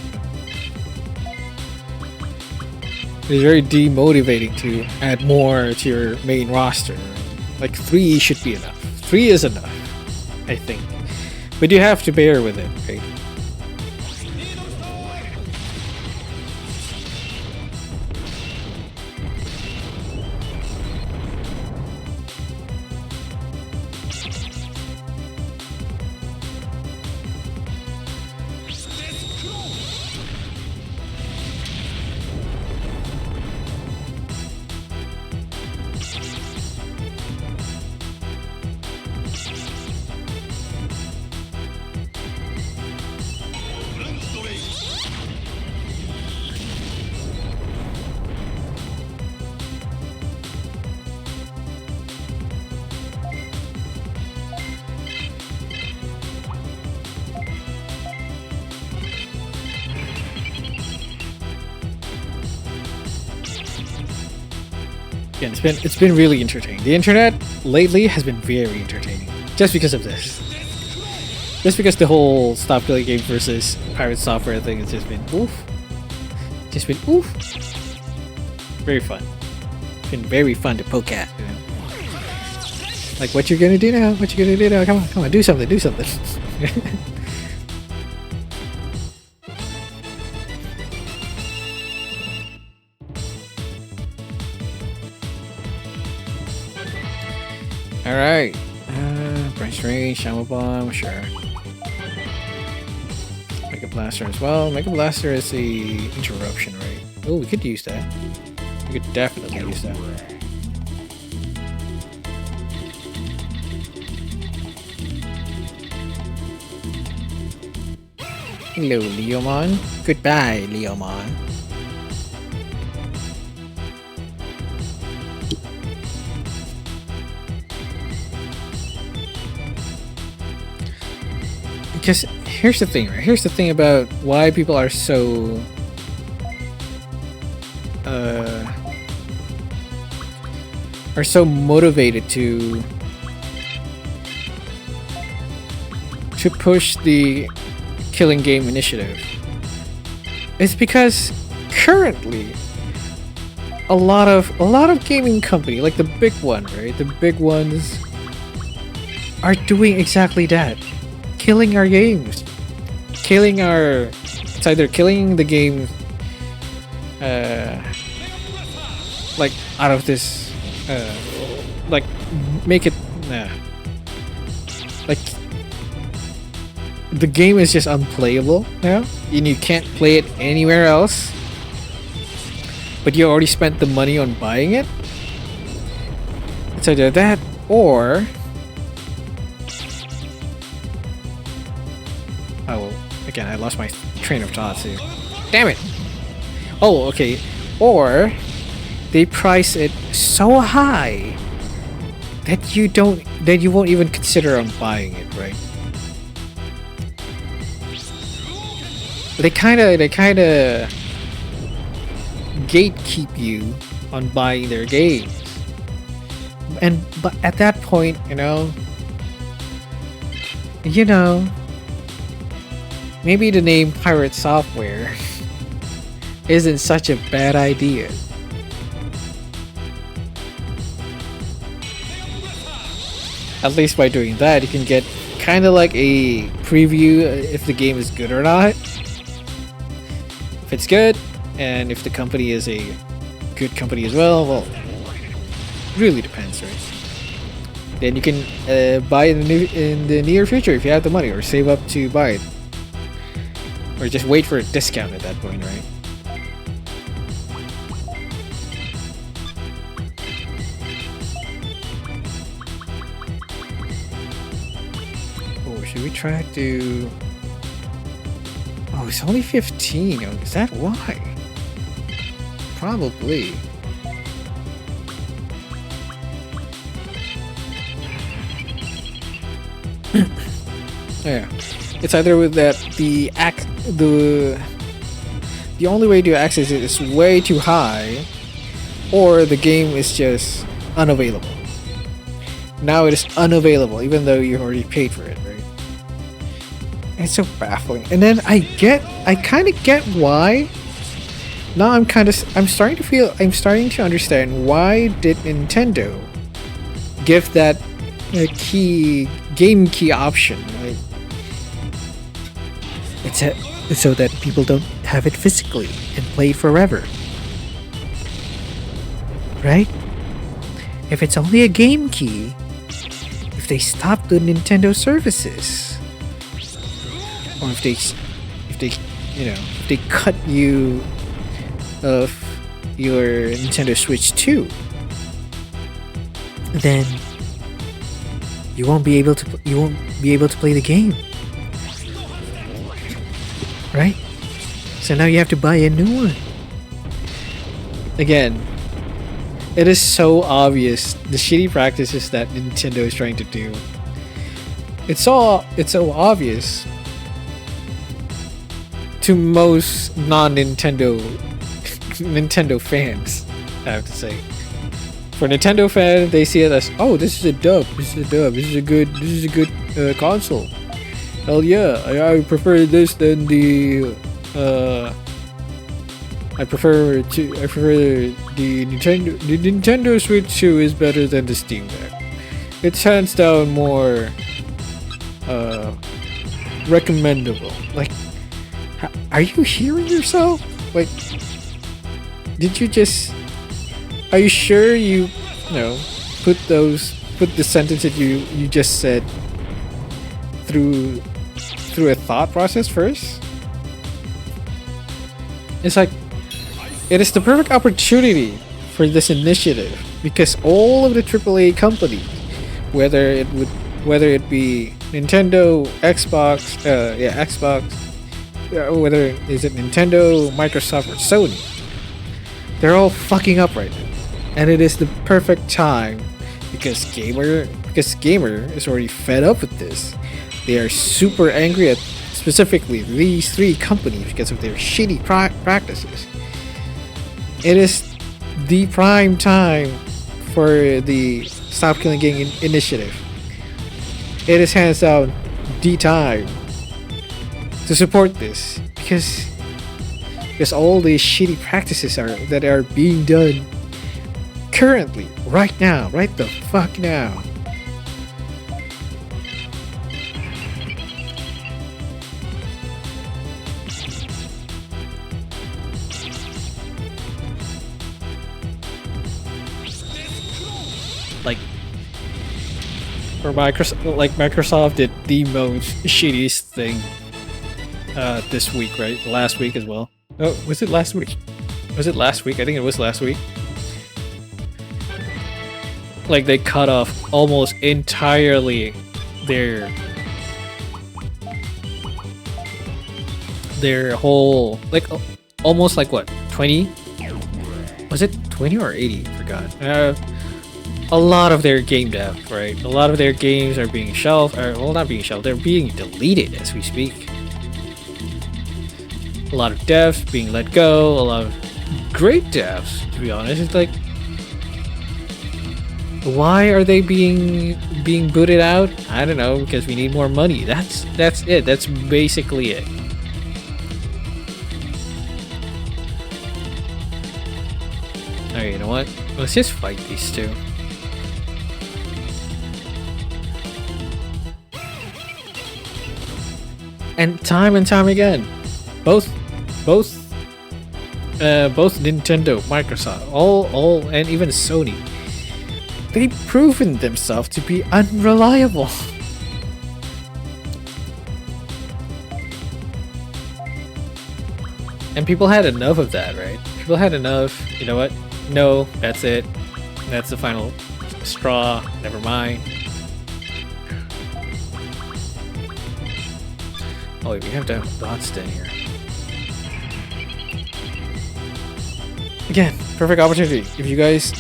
demotivating to add more to your main roster. Like 3 should be enough. 3 is enough, I think. But you have to bear with it, right? Again, it's been really entertaining. The internet lately has been very entertaining, just because of this. Just because the whole Stop Killing Game versus Pirate Software thing has just been oof. Very fun. It's been very fun to poke at. You know? Like, what you gonna do now? What you gonna do now? Come on, do something. All right. Branch range, Shadow Bomb, sure. Mega Blaster as well. Mega Blaster is a interruption, right? Oh, we could use that. We could definitely use that. Hello, Leomon. Goodbye, Leomon. Because here's the thing, right? Here's the thing about why people are so motivated to push the killing game initiative. It's because currently a lot of gaming company, like the big one, right? The big ones are doing exactly that. Killing our games. It's either killing the game like out of this like make it like the game is just unplayable now and you can't play it anywhere else, but you already spent the money on buying it. It's either that or again, I lost my train of thought here. Damn it! Oh, okay. Or they price it so high that you won't even consider on buying it, right? They kind of gatekeep you on buying their games, but at that point, you know, maybe the name Pirate Software isn't such a bad idea. At least by doing that, you can get kind of like a preview if the game is good or not. If it's good, and if the company is a good company as well, really depends, right? Then you can buy it in the near future if you have the money, or save up to buy it. Or just wait for a discount at that point, right? Oh, should we try to... Oh, it's only 15. Oh, is that why? Probably. Yeah. It's either with that the only way to access it is way too high, or the game is just unavailable. Now it is unavailable, even though you already paid for it, right? It's so baffling. And then I kind of get why. Now I'm starting to understand why did Nintendo give that game key option, right? It's so that people don't have it physically and play forever, right? If it's only a game key, if they stop the Nintendo services, or if they cut you of your Nintendo Switch 2, then you won't be able to play the game, right? So now you have to buy a new one. Again, it is so obvious the shitty practices that Nintendo is trying to do. It's so obvious to most non-Nintendo fans, I have to say. For Nintendo fans, they see it as, oh, this is a dub. This is a good console. Hell yeah, I prefer this than the I prefer the Nintendo Switch 2 is better than the Steam Deck. It's hands down more recommendable. Like, are you hearing yourself? Like, are you sure you put the sentence that you just said through a thought process first. It's like it is the perfect opportunity for this initiative because all of the AAA companies, whether it be Nintendo, Xbox, Xbox, whether is it Nintendo, Microsoft, or Sony, they're all fucking up right now, and it is the perfect time because gamer is already fed up with this. They are super angry at specifically these three companies because of their shitty practices. It is the prime time for the Stop Killing Gang initiative. It is hands down the time to support this because all these shitty practices that are being done currently, right now, right the fuck now. Like, for Microsoft did the most shittiest thing this week, right? Last week as well. Oh, was it last week? Was it last week? I think it was last week. Like, they cut off almost entirely their whole, like, almost like what, 20? Was it 20 or 80? Forgot. A lot of their game dev, right? A lot of their games are being shelved, or well, not being shelved, they're being deleted as we speak. A lot of devs being let go, a lot of great devs, to be honest. It's like, why are they being booted out? I don't know, because we need more money. That's it. That's basically it. Alright, you know what? Let's just fight these two. And time again, both Nintendo, Microsoft, all, and even Sony, they've proven themselves to be unreliable. And people had enough of that, right? People had enough. You know what? No, that's it. That's the final straw. Never mind. Oh wait, we have to have bots down here. Again, perfect opportunity. If you guys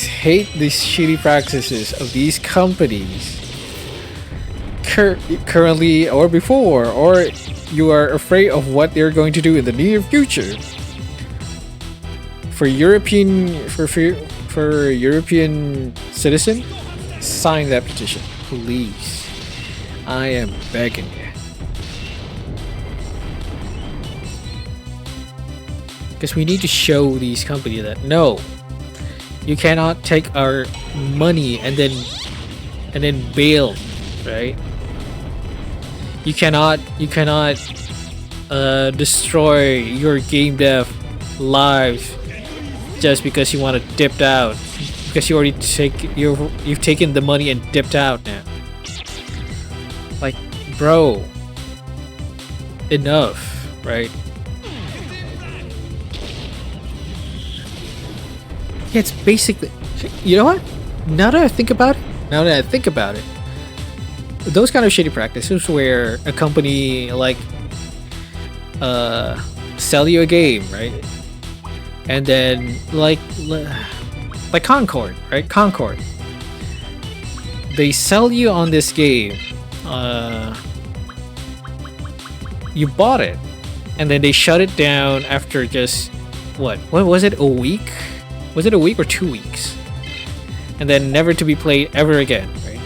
hate these shitty practices of these companies currently or before, or you are afraid of what they're going to do in the near future, for European citizen, sign that petition, please. I am begging you. Because we need to show these companies that no, you cannot take our money and then bail, right? You cannot destroy your game dev lives just because you want to dip out, because you already you've taken the money and dipped out now. Like, bro, enough, right? Yeah, it's basically, you know what? Now that I think about it, those kind of shitty practices where a company like sell you a game, right? And then like Concord, right? Concord. They sell you on this game. You bought it, and then they shut it down after just what was it, a week? Was it a week or 2 weeks? And then never to be played ever again, right?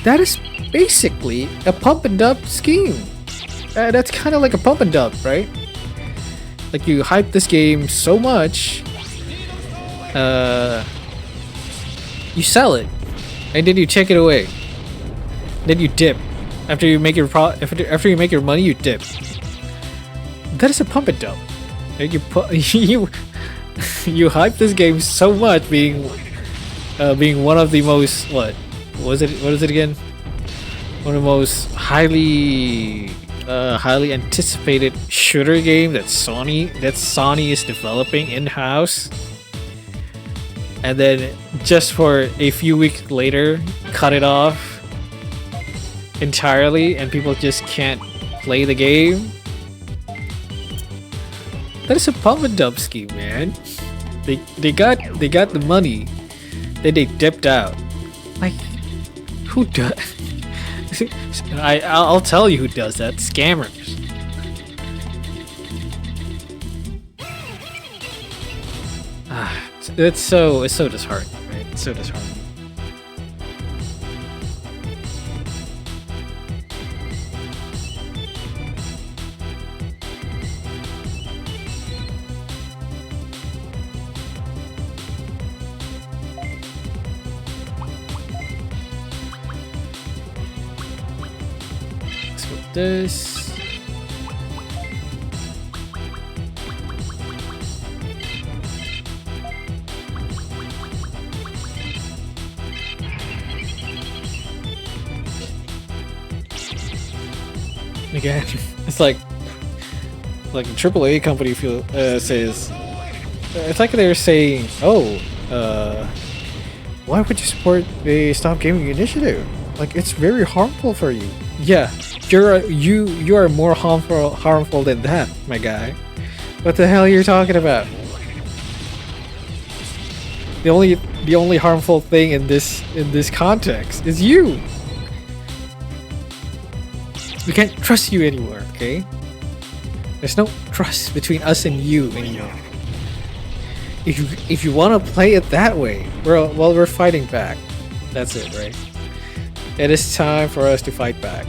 That is basically a pump and dump scheme. That's kind of like a pump and dump, right? Like, you hype this game so much, you sell it, and then you take it away. Then you dip. After you make your after you make your money, you dip. That is a pump and dump. Like, you hype this game so much, being being one of the most what was it? What is it again? One of the most highly anticipated shooter game that Sony is developing in house, and then just for a few weeks later, cut it off entirely, and people just can't play the game. That is a pump and dump scheme, man. They got the money, then they dipped out. Like, who does? I'll tell you who does that. Scammers. It's so disheartening, right? It's so disheartening. Let's go with this. Again, it's like a AAA company says, it's like they're saying, "Oh, why would you support the Stop Gaming Initiative? Like, it's very harmful for you." Yeah, you are more harmful than that, my guy. What the hell are you talking about? The only harmful thing in this context is you. We can't trust you anymore, okay? There's no trust between us and you anymore. If you want to play it that way, we're fighting back. That's it, right? It is time for us to fight back.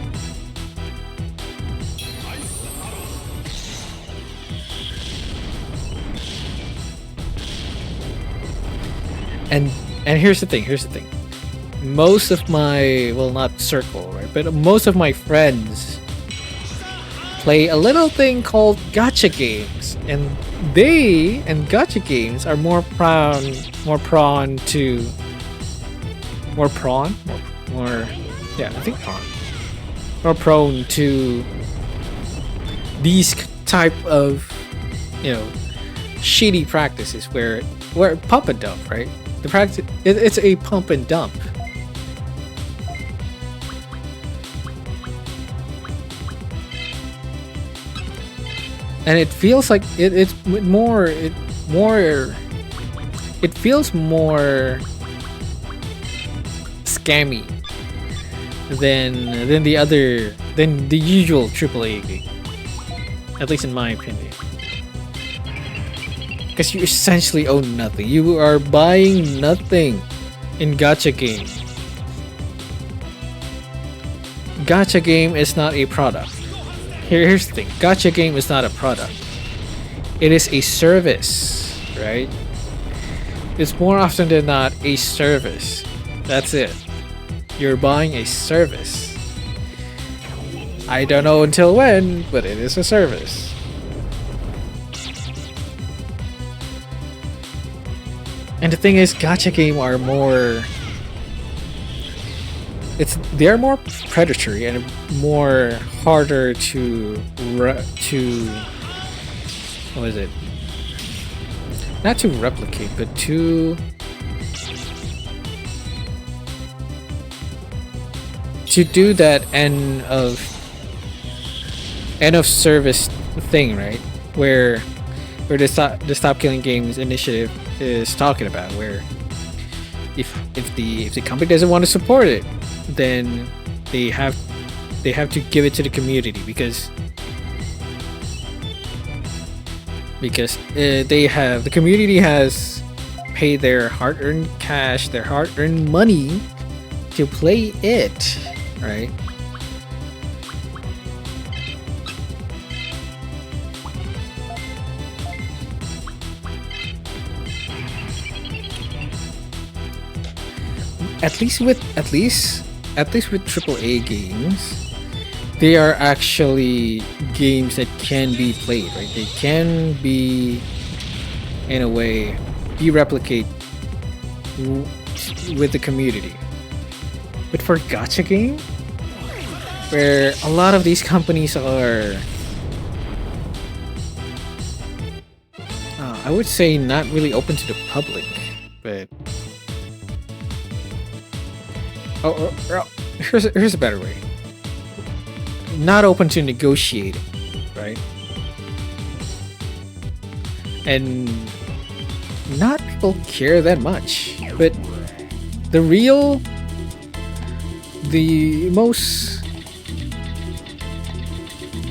And here's the thing. Most of my, well, not circle, right, but most of my friends play a little thing called gacha games, and gacha games are more prone to these type of, you know, shitty practices where pump and dump, right? The practice, it's a pump and dump. And it feels like it feels more scammy than the usual AAA game, at least in my opinion. Because you essentially own nothing. You are buying nothing in gacha game. Gacha game is not a product. Here's the thing. Gacha game is not a product. It is a service, right? It's more often than not a service. That's it. You're buying a service. I don't know until when, but it is a service. And the thing is, gacha game are more... they're more predatory and more harder to what is it? Not to replicate, but to do that end of service thing, right? Where the Stop Killing Games initiative is talking about, where if the company doesn't want to support it, then they have to give it to the community because the community has paid their hard-earned cash, their hard-earned money to play it, right? At least with AAA games, they are actually games that can be played, right? They can be, in a way, be replicated with the community. But for gacha game, where a lot of these companies are, I would say, not really open to the public, but here's a better way. Not open to negotiating, right? And not people care that much, but the real, the most,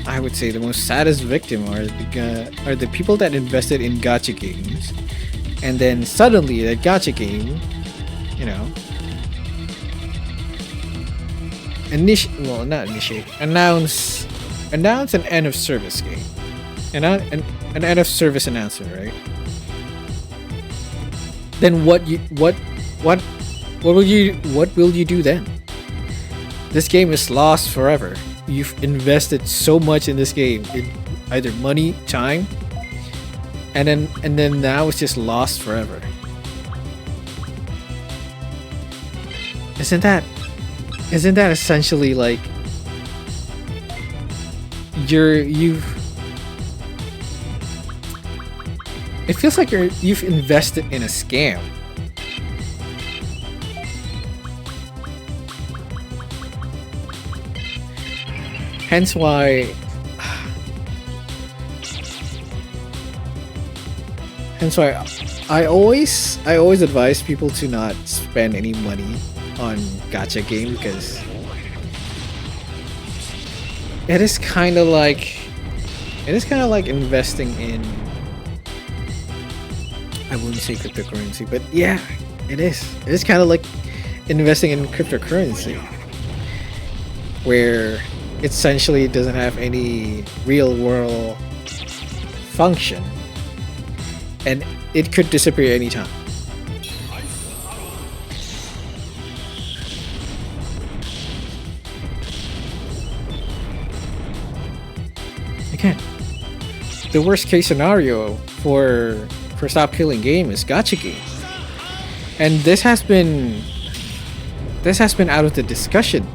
I would say, the most saddest victim are the people that invested in gacha games, and then suddenly that gacha game, you know, announce an end of service game, an end of service announcement, right? Then what will you do then? This game is lost forever. You've invested so much in this game, in either money, time, and then now it's just lost forever. Isn't that essentially like it feels like you've invested in a scam. Hence why I always advise people to not spend any money on gacha game, because it is kind of like investing in, I wouldn't say cryptocurrency, but yeah, it is. It is kind of like investing in cryptocurrency, where it essentially doesn't have any real world function, and it could disappear anytime. Again, the worst case scenario for stop killing game is gacha game, and this has been out of the discussion.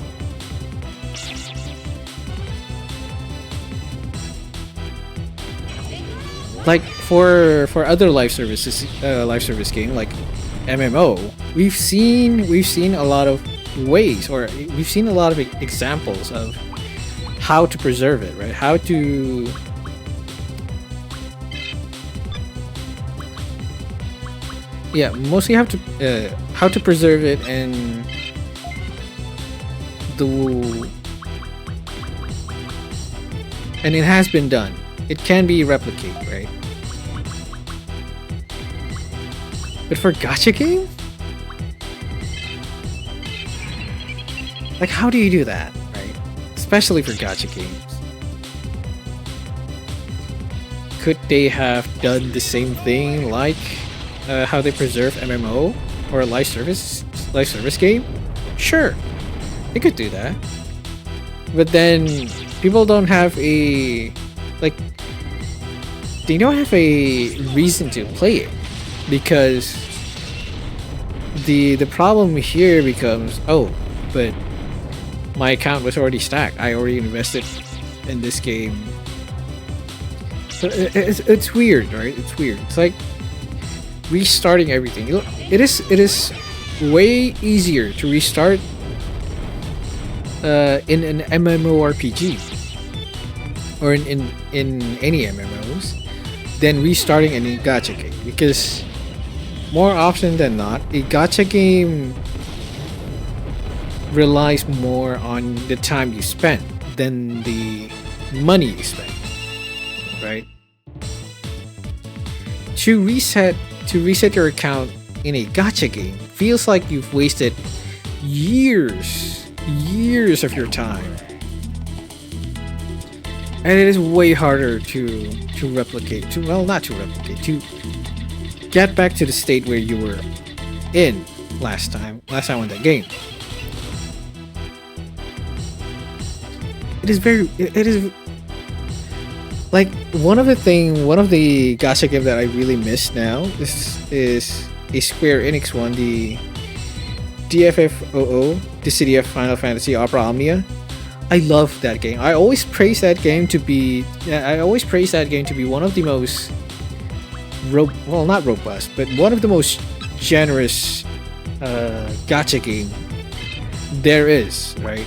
Like for other live service game like MMO, we've seen a lot of ways, or we've seen a lot of examples of how to preserve it, right? How to mostly how to preserve it, and it has been done. It can be replicated, right? But for gacha game, like, how do you do that, right? Especially for gacha games. Could they have done the same thing like how they preserve MMO or a live service game? Sure, they could do that. But then people don't have a reason to play it, because the problem here becomes, oh, but my account was already stacked. I already invested in this game. So it's weird, right? It's weird. It's like restarting everything. It is way easier to restart in an MMORPG or in any MMOs than restarting any gacha game, because more often than not, a gacha game relies more on the time you spend than the money you spend, right? To reset your account in a gacha game feels like you've wasted years of your time, and it is way harder to get back to the state where you were in last time on that game. It is like one of the gacha game that I really miss now is a Square Enix one, the DFFOO, the City of Final Fantasy Opera Omnia. I love that game. I always praise that game to be. Yeah, I always praise that game to be one of the most, well, not robust, but one of the most generous gacha game there is. Right.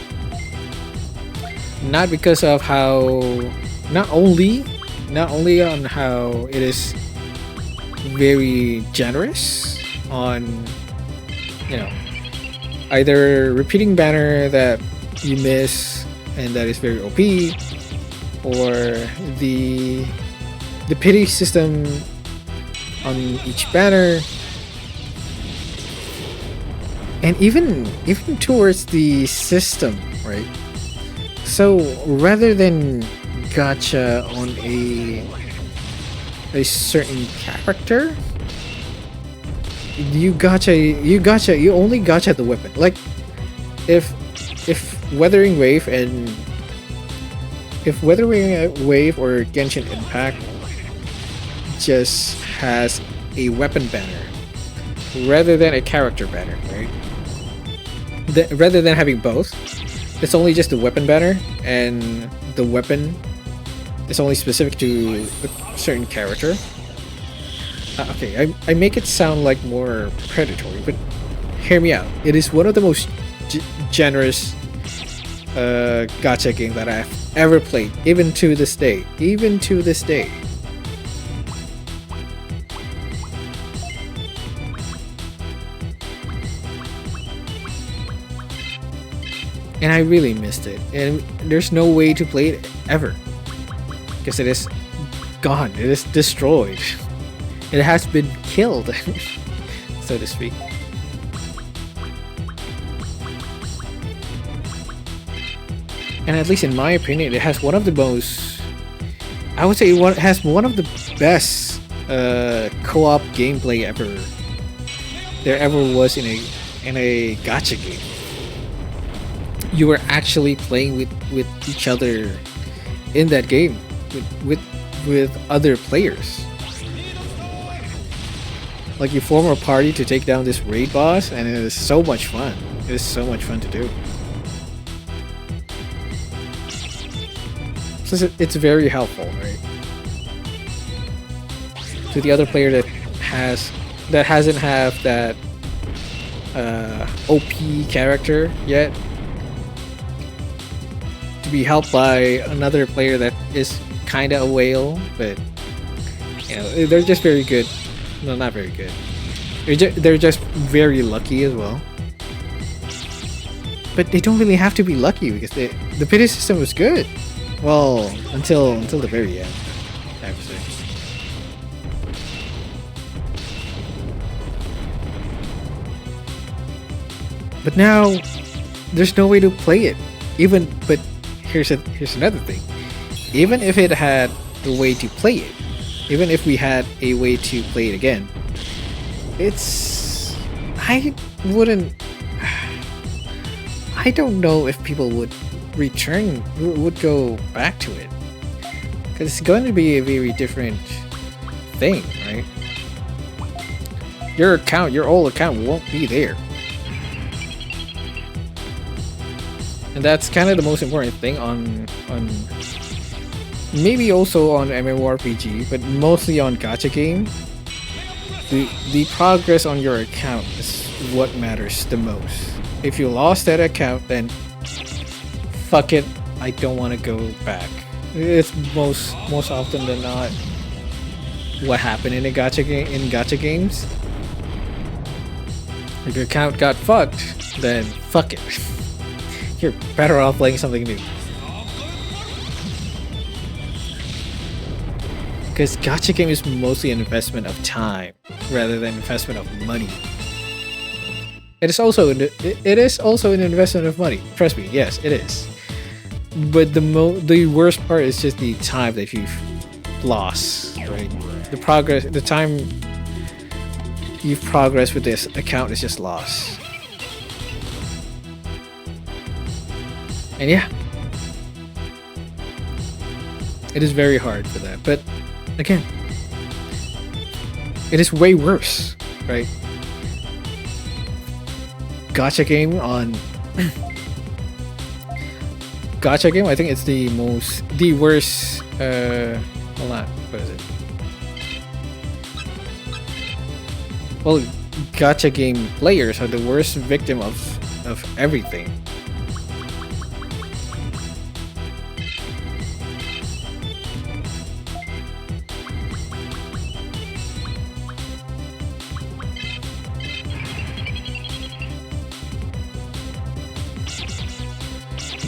Not because of how, not only on how it is very generous on, you know, either repeating banner that you miss and that is very OP, or the pity system on each banner, and even towards the system, right? So rather than gacha on a certain character, you only gacha the weapon. Like if Weathering Wave or Genshin Impact just has a weapon banner rather than a character banner, right? Rather than having both, it's only just the weapon banner, and the weapon is only specific to a certain character. Okay, I make it sound like more predatory, but hear me out. It is one of the most generous gacha game that I've ever played, even to this day. And I really missed it, and there's no way to play it ever because it is gone. It is destroyed. It has been killed, so to speak. And at least in my opinion, it has one of the most, I would say it has one of the best co-op gameplay there ever was in a gacha game. You were actually playing with each other in that game with other players. Like you form a party to take down this raid boss, and it is so much fun. It is so much fun to do. So it's very helpful, right? To the other player that hasn't have that OP character yet, to be helped by another player that is kind of a whale, but you know, they're just very good. No, not very good. They're just very lucky as well. But they don't really have to be lucky because the pity system was good. Well, until the very end, I have to say. But now, there's no way to play it. But here's another thing. Even if it had a way to play it, even if we had a way to play it again, I don't know if people would go back to it, because it's going to be a very different thing, right? Your old account won't be there, and that's kind of the most important thing on maybe also on MMORPG, but mostly on gacha game. The progress on your account is what matters the most. If you lost that account, then fuck it, I don't want to go back. It's most often than not what happened in gacha games. If your account got fucked, then fuck it. You're better off playing something new. Because gacha game is mostly an investment of time rather than investment of money. It is also an investment of money. Trust me, yes, it is. But the worst part is just the time that you've lost, right? The time you've progressed with this account is just lost. And yeah, it is very hard for that. But again, it is way worse, right? gacha game on gacha game. I think it's the worst. Hold on, what is it? Well, gacha game players are the worst victim of everything.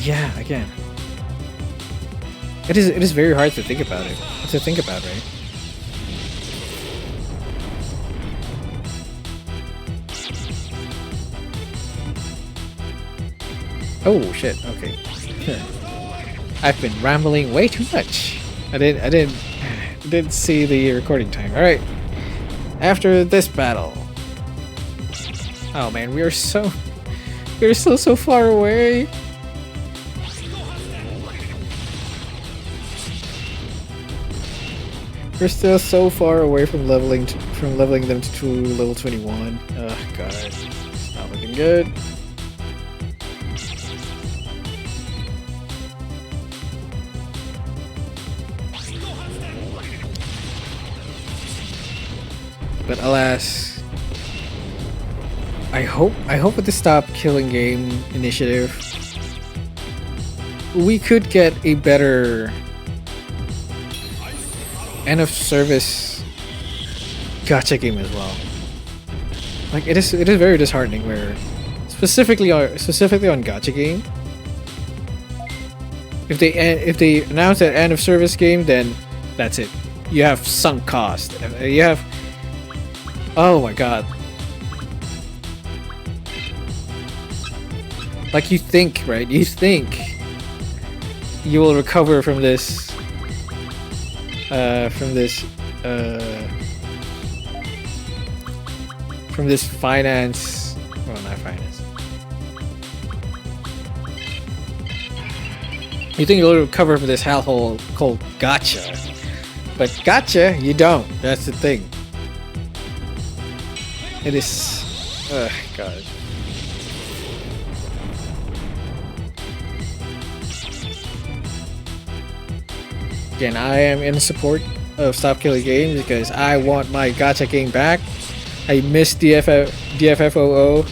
Yeah, again. It is very hard to think about it. To think about, right? Oh shit, okay. I've been rambling way too much. I didn't see the recording time. Alright. After this battle. Oh man, we're still so far away. We're still so far away from leveling them to level 21. Oh god, it's not looking good. But alas, I hope with the Stop Killing Game initiative, we could get a better end of service gacha game as well. Like it is very disheartening where specifically on gacha game, if they announce an end of service game, then that's it. You have sunk cost. You have, oh my god. Like you think, right? You think you will recover from this finance, well, not finance. You think you'll recover from this hellhole called gacha, but gacha, you don't. That's the thing. It is, god. Again, I am in support of Stop Killing Games because I want my gacha game back. I miss DFFOO.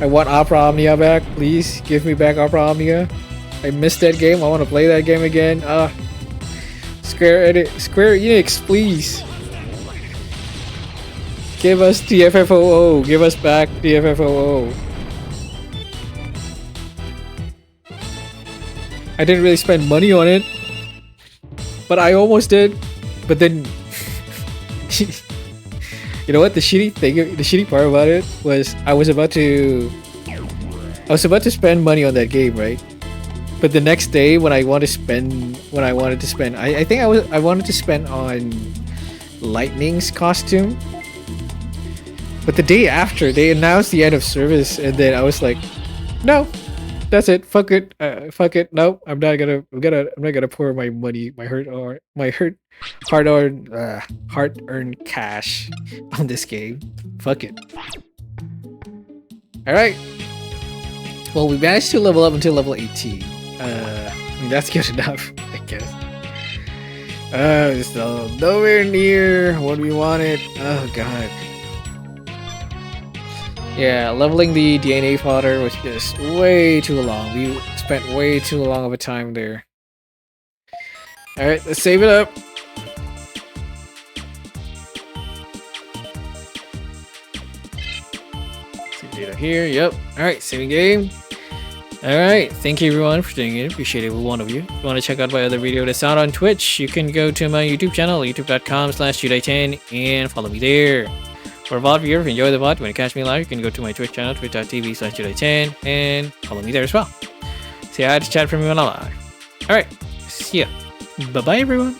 I want Opera Omnia back. Please give me back Opera Omnia. I missed that game. I want to play that game again. Square Enix, please. Give us DFFOO. Give us back DFFOO. I didn't really spend money on it, but I almost did. But then, you know what? The shitty part about it was I was about to spend money on that game, right? But the next day, when I wanted to spend, I think I wanted to spend on Lightning's costume. But the day after, they announced the end of service, and then I was like, no. That's it. Fuck it. Fuck it. No, I'm not gonna pour my money, my hard-earned cash on this game. Fuck it. All right. Well, we managed to level up until level 18. I mean, that's good enough, I guess. Still nowhere near what we wanted. Oh god. Yeah, leveling the DNA fodder was just way too long. We spent way too long of a time there. Alright, let's save it up. Save data here, yep. Alright, saving game. Alright, thank you everyone for tuning in. Appreciate every one of you. If you want to check out my other video that's out on Twitch, you can go to my YouTube channel, youtube.com/Jedi10, and follow me there. For a VOD viewer, if you enjoy the VOD, you want to catch me live, you can go to my Twitch channel, twitch.tv/Jedi10, and follow me there as well. Say hi to chat from me when I'm live. Alright, see ya. Bye-bye, everyone.